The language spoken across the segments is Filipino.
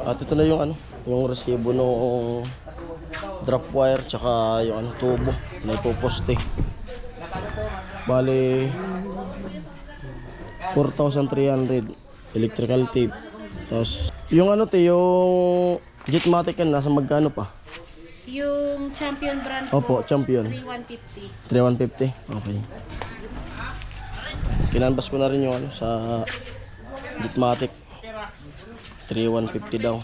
At ito na yung ano, yung resibo ng drop wire tsaka yung ano, tubo na ipoposte. Bali 4,300 electrical tape. Tapos yung ano yung Jetmatic kan nasa magkano pa? Yung Champion brand Opo, Champion. 3,150. 3,150. Okay. Kinanbas ko na rin yung ano sa Jetmatic. 3,150 daw.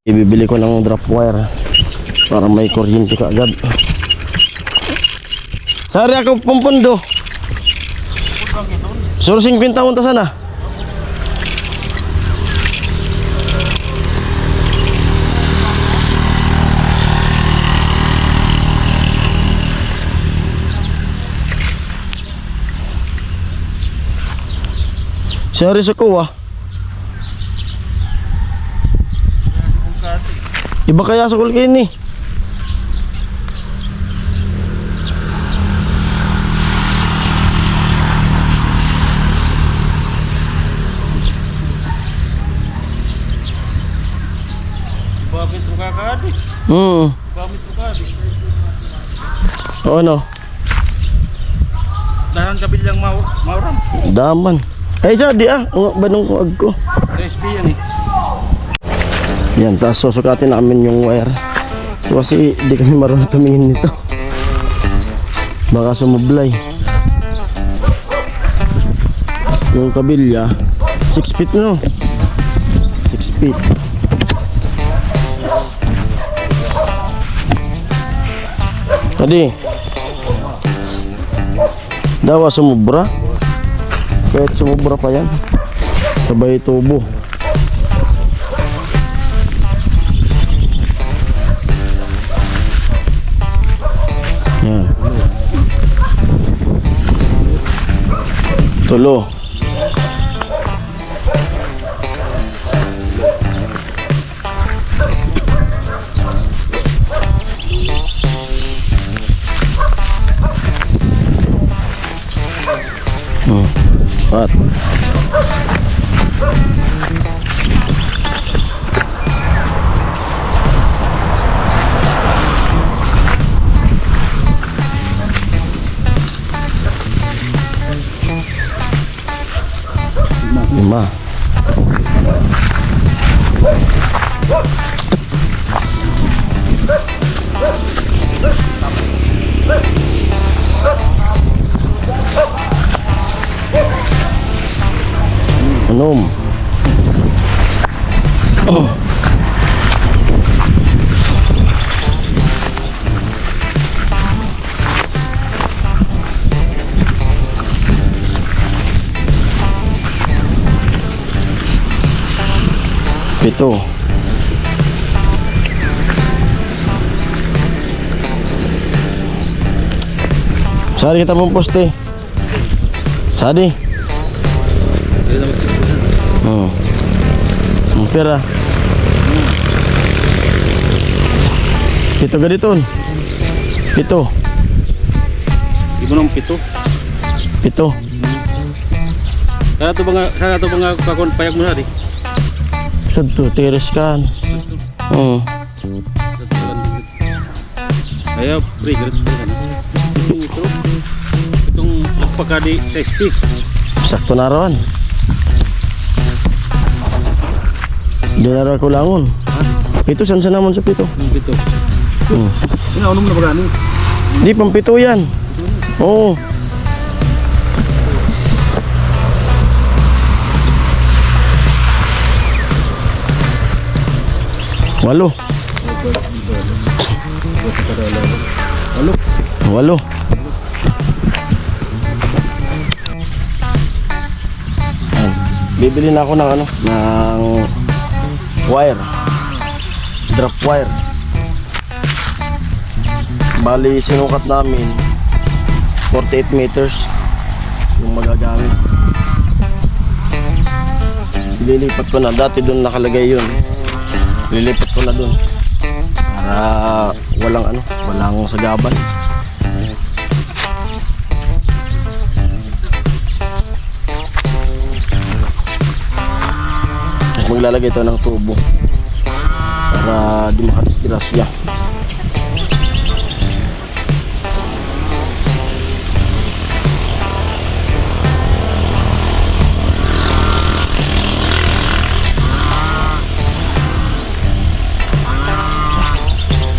Ibibili ko ng drop wire para may kuryente ka agad. Sari ako pumpundo. Sourcing 50 unta sana. Sari sa kuha. Iba kaya sa kulkin ni. Bakit mo kakadi? Bakit mo kakadi? O ano? Dahan kabilang mauram. Daman. Eh siya di banong ko agko. SP yan eh. Yan, tapos susukatin namin yung wire. So, kasi di kami marunong tumingin nito. Baka sumublay. Yung kabilya 6 feet no? 6 feet. Tadi dawa sumubra. Kahit sumubra pa yan sabay tubo. Yan. Tulo. Pat. Lima. Enam. Oh. Pito. Sari kita mong poste. Sadi. Pera. Pito gaditon. Pito. Ibu nang pito. Pito. Kana to banga kakon payag mo na di. Sadto tiris kan. Ayo free gratis kana. Itong nagpakadi safety. Sakto na rawan. Diyan na ko langon. Pito san naman sa pito. Pito. Ini unom na bagani. Di pampito yan. Oo. Walo. Walo. Bibili na ako ng ano, ng wire. Drop wire. Bali sinukat namin 48 meters yung magagamit. Lilipat ko na, dati doon nakalagay yun. Lilipat ko na doon para walang ano, walang sagaban. maglalagay ito ng tubo para di makadisgrasya.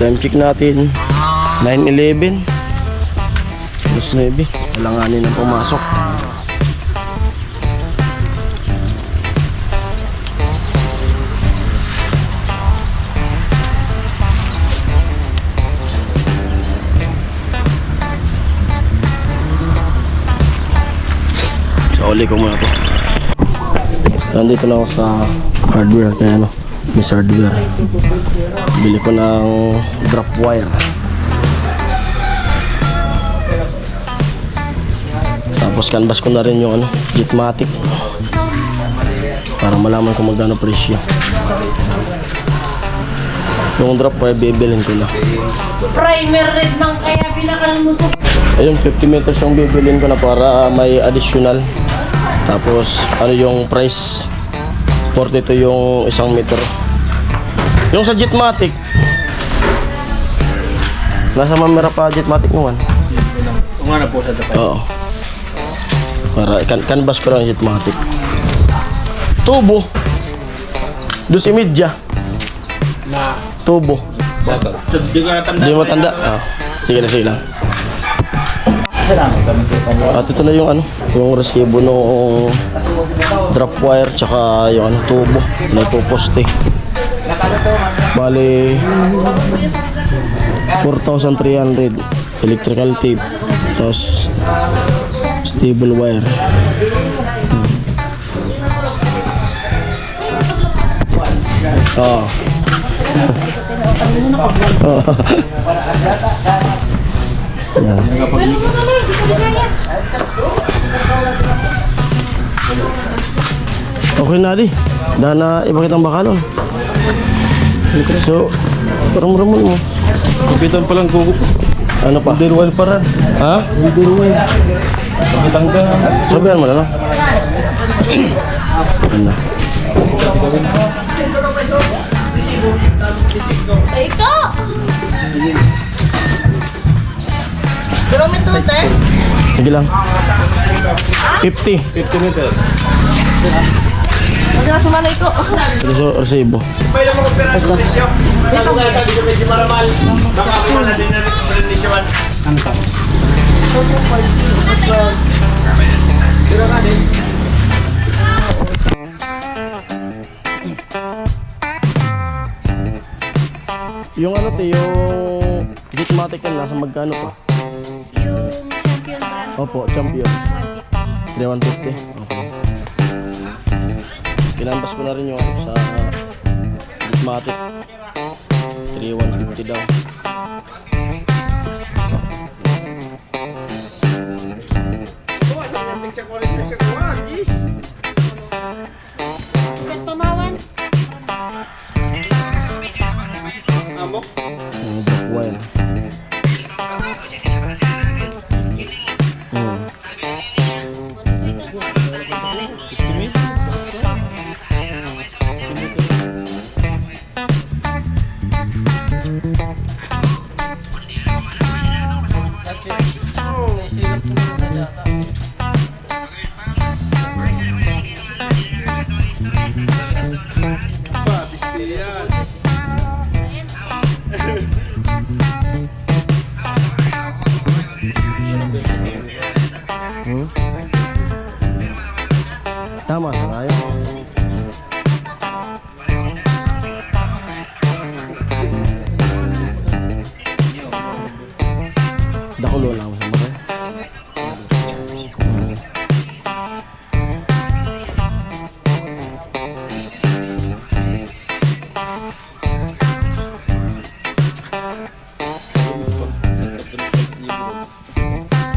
Time check natin 9:11. Alas 9. Kailanganin ng pumasok. So, uli ko muna to. Nandito na ako sa hardware kaya ano, Miss Hardware. Bili ko ng drop wire. Tapos canvas ko na rin yung ano, Jetmatic para malaman kung magkano presyo. Yung drop wire bibilin ko na. Primer red man kaya pinakalusok. Ayun, 50 meters yung bibilin ko na para may additional. Tapos ano yung price, 42 yung 1 meter. Yung sa Jetmatic, nasa mamera pa Jetmatic naman. Umana po sa dapat. Oo. Para canvas ko lang yung Jetmatic. Tubo. 2.5 Na tubo. sa di ka natanda. Hindi mo tanda? Sige na, sige lang. At ito na yung ano, yung resibo ng drop wire tsaka yung ano, tubo na ipoposte. Bali 4,300 electrical tape tapos stable wire. Oh. Yan. Okay na di. Dahil na ipakita ang bakalon. So, parang mo. Kapitan pa lang kuko. Ano pa? Dirwal pa rin. Ha? Dirwal. Kapitan ka. Sabihan mo na lang. Ano? Ito! Pero may tute. Sige lang. 50. 50 meter. Huwag na sumalay ko. Ito sa resibo. Yung ano te, yung Jetmatic yan, nasa magkano pa? Yung champion brand. Opo, champion. 3,150. Okay. Kinambas ko na rin yung ano sa Jetmatic. 3,150 daw. Tumawan. Yung drop wire. Tama sa tayo. Dakulo lang sa mga.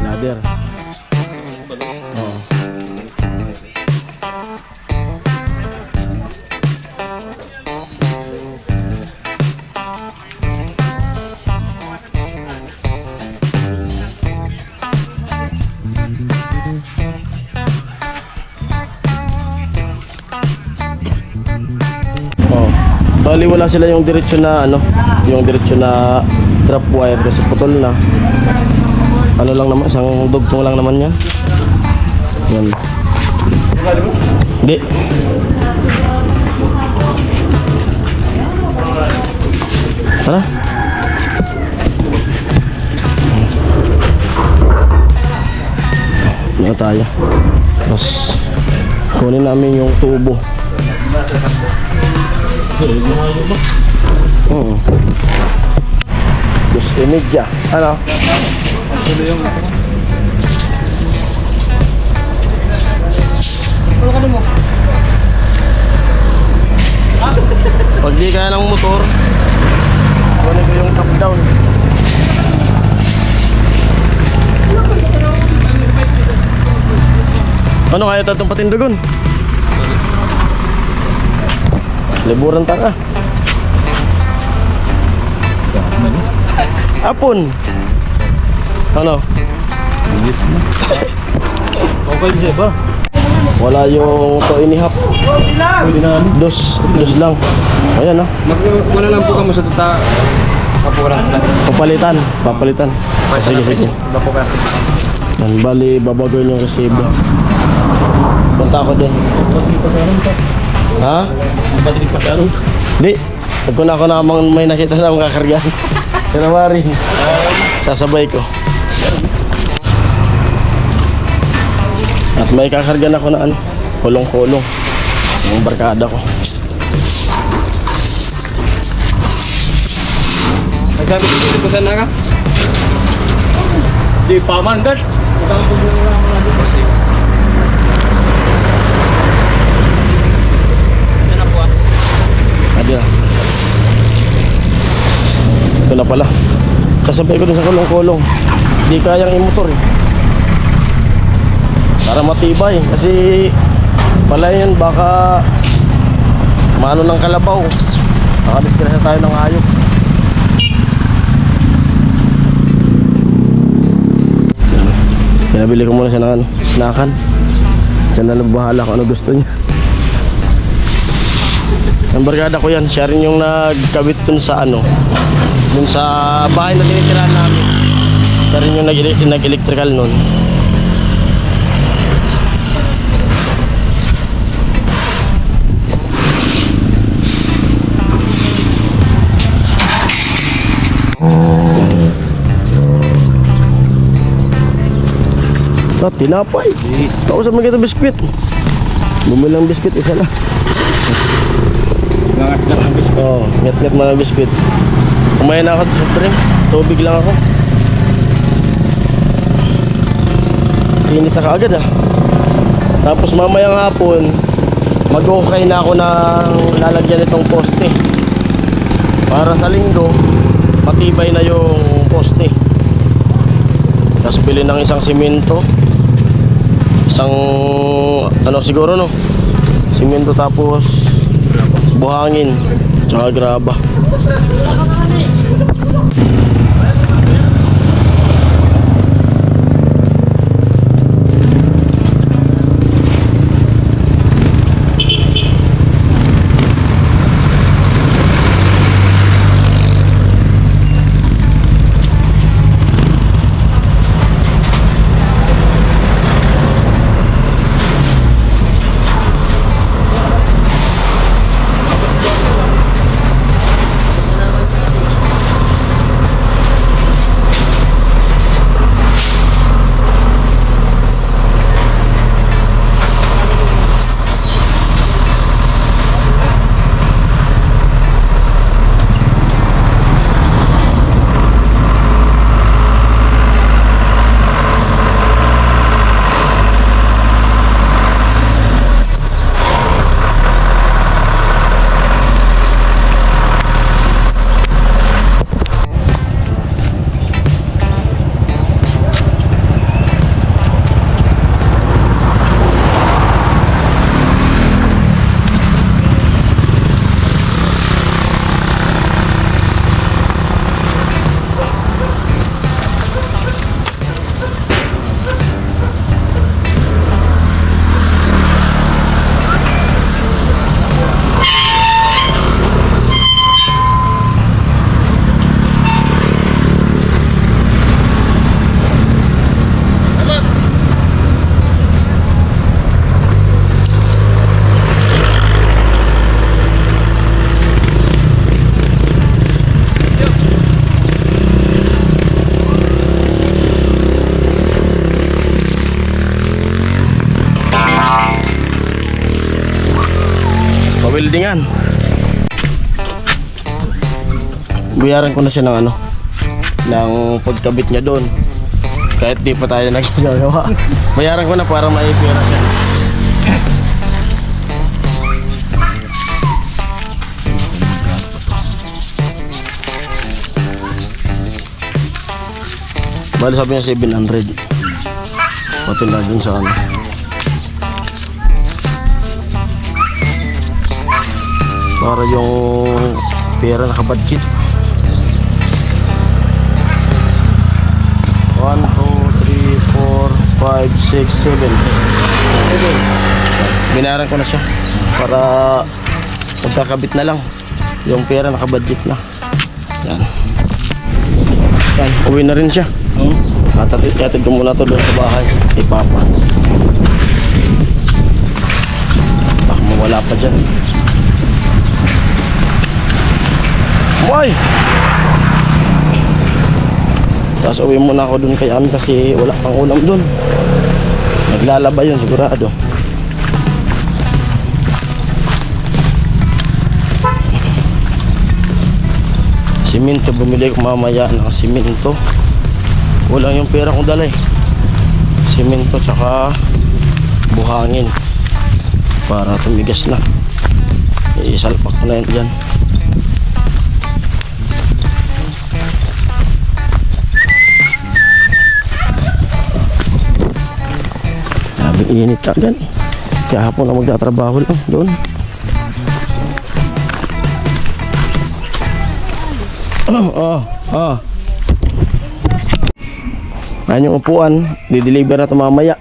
Ladder. Oo. Bali wala sila yung diretsyo na ano, yung diretsyo na drop wire kasi putol na. Ano lang naman, isang dugtong lang naman yan. Yan. Hindi. Hala? Ano tayo? Tapos kunin namin yung tubo. Just imedya. Ano? Pag di kaya ng motor, kunin ko yung top down. Ano kaya tatong patindugon? Liburan ta ka. Apon. Ano? Okay siya ba? Wala yung to inihap. Pwede na ano? Dos lang. Ayan ah. Wala lang po kamo sa tata. Kapuran sila. Papalitan. Sige. Yan, bali babagoy yung resibo. Punta ako din. Ha? Pwede pa siya. Di. Pag na ako namang may nakita na mga kakargan. Tinawa rin. Sasabay ko. At may kakargan ako na ano, kulong-kulong. Yung barkada ko. Nagsabi ko dito sa naka? Di pa man, guys. Adi na. Ito na pala. Kasabay ko dun sa kulong-kulong. Di kayang imotor eh. Para matibay. Kasi pala yun baka maano ng kalabaw. Baka diskresa tayo ng hayop. Pinabili ko muna siya ng ano, snackan. Siya na lang bahala kung ano gusto niya. Ang barkada ko yan, siya rin yung nagkabit dun sa ano, dun sa bahay na tinitirahan namin. Siya rin yung nag-electrical nun. Tinapay. Kausap mo kita biskwit. Bumili ng biskwit, isa lang. Ngangat-ngat ang biskuit. Oo, ngat-ngat mga biskwit. Kumain na ako sa drinks. Tubig lang ako. Init na kaagad ah. Tapos mamayang hapon, mag-okay na ako ng lalagyan itong poste. Para sa linggo, matibay na yung poste. Tapos bili ng isang simento. Isang ano siguro no, simento tapos buhangin tsaka graba. weldingan. Bayaran ko na siya ng ano, ng pagkabit niya doon. Kahit di pa tayo nagagawa. Bayaran ko na para may pera siya. Bali sabi niya 700. Pati na dun sa ano. Para yung pera nakabudget. 1, 2, 3, 4, 5, 6, 7. Binayaran ko na siya para magkakabit na lang. Yung pera nakabudget na. Yan. Yan, uwi na rin siya. Tatid ko muna to doon sa bahay kay Papa. Baka mawala pa dyan. Boy! Tapos uwi muna ako doon kay Ami kasi wala pang ulam doon. Naglalaba yun sigurado. Siminto, bumili ko mamaya ng siminto. Wala yung pera kong dala eh. Siminto tsaka buhangin para tumigas na. Isalpak ko na yun dyan. Sabing init agad. Kaya hapon na magtatrabaho lang doon. Ayan yung upuan, di-deliver na ito mamaya.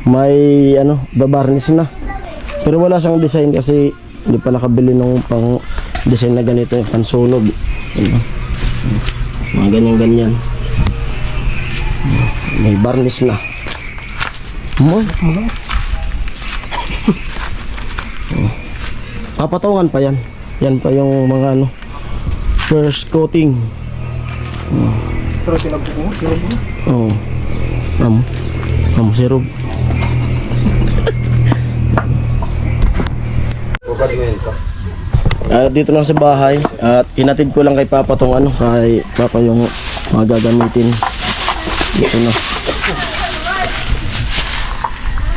May ano, babarnis na. Pero wala siyang design kasi hindi pa nakabili ng pang design na ganito, yung pansunog. Mga ganyan-ganyan. May barnis na. Papatungan pa yan. Yan pa yung mga ano, first coating. Pero sinabot mo? Oo. Sirup. Dito na sa bahay at inatid ko lang kay Papa tong ano, kay Papa yung mga gagamitin. Dito na.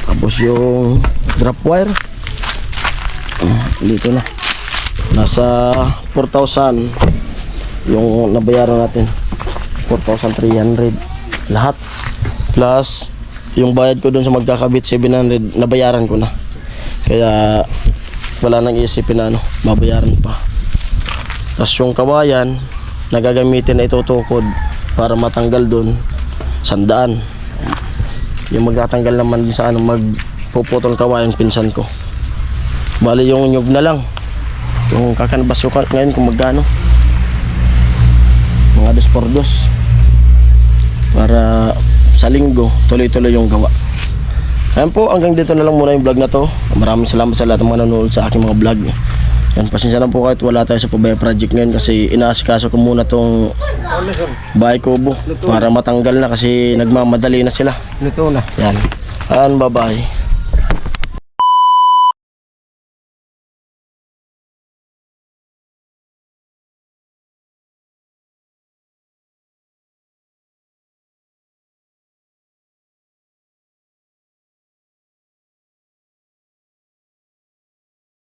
Tapos yung drop wire. Dito na. Nasa 4,000 yung nabayaran natin. 4,300 lahat plus yung bayad ko dun sa magkakabit 700 nabayaran ko na, kaya wala nang isipin na ano, mabayaran pa. Tapos yung kawayan nagagamitin na itutukod para matanggal dun 100. Yung magtatanggal naman din sa ano, magpuputol kawayan pinsan ko. Bali yung nyug na lang, yung kakanbas ko ngayon kung magkano, mga 2x2 para sa linggo tuloy-tuloy yung gawa. Ayan po, hanggang dito na lang muna yung vlog na to. Maraming salamat sa lahat ng mga nanonood sa aking mga vlog. Yan, pasensya na po kahit wala tayo sa Pabaya Project ngayon kasi inaasikaso ko muna tong bahay kubo para matanggal na kasi nagmamadali na sila. Luto na. Yan, bye bye.